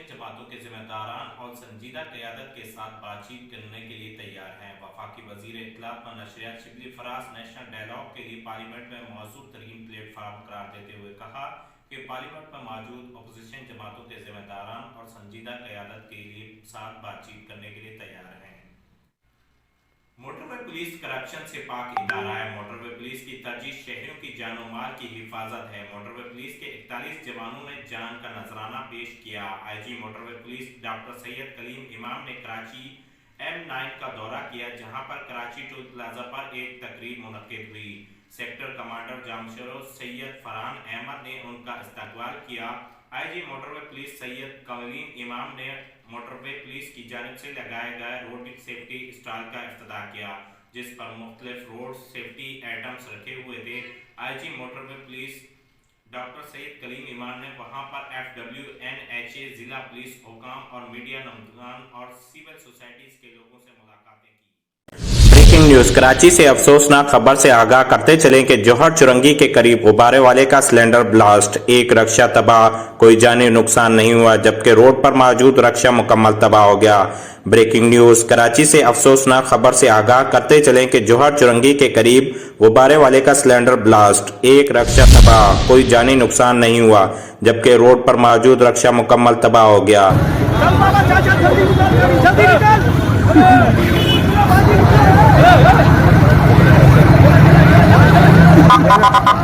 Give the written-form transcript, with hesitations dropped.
जमातों के जिम्मेदारान और संजीदा क़यादत के साथ बातचीत करने के लिए तैयार हैं। वफाकी वज़ीर इत्तलात व नशरियात शिबली फराज नेशनल डायलॉग के लिए पार्लियामेंट में मौजूद तरीन प्लेटफार्म करार देते हुए कहा कि पार्लियामेंट में मौजूद अपोजिशन जमातों के जिम्मेदारान और संजीदा क़यादत के लिए साथ बातचीत करने के लिए तैयार हैं। मोटरवे पुलिस करप्शन से पाक इदारा है। मोटरवे पुलिस की तरजीह शहरियों की जानो माल की हिफाजत है। मोटरवे पुलिस के 41 जवानों ने जान का नजराना पेश किया। IG motorway police doctor Syed Kaleem Imam ने कराची M9 का दौरा किया, जहां पर कराची टोल प्लाजा पर एक तकरीब मुनक्किद हुई। सेक्टर कमांडर जामशरो सैयद फरहान अहमद ने उनका इस्तकबाल किया। IG motorway police Syed Kaleem Imam ने मोटरवे पुलिस की जानिब से लगाए गए रोड सेफ्टी स्टॉल का इफ्तिताह किया, जिस पर मुख्तलिफ रोड सेफ्टी आइटम्स रखे हुए थे। IG motorway police doctor Syed Kaleem Imam ने वहां पर FWNHA, जिला पुलिस हुकाम और मीडिया नुमाइंदगान और सिविल सोसाइटीज के लोगों से मुलाकातें की। ब्रेकिंग न्यूज कराची से अफसोसनाक खबर से आगाह करते चलें कि जौहर चुरंगी के करीब गुब्बारे वाले का सिलेंडर ब्लास्ट, एक रक्षा तबाह, कोई जानी नुकसान नहीं हुआ, जबकि रोड पर मौजूद रक्षा मुकम्मल तबाह हो गया। ब्रेकिंग न्यूज कराची से अफसोसनाक खबर से आगाह करते चलें कि जौहर चुरंगी के करीब गुब्बारे वाले का सिलेंडर ब्लास्ट, एक रक्षा तबाह, कोई जानी नुकसान नहीं हुआ, जबकि रोड पर मौजूद रक्षा मुकम्मल तबाह हो गया। Ha ha ha ha!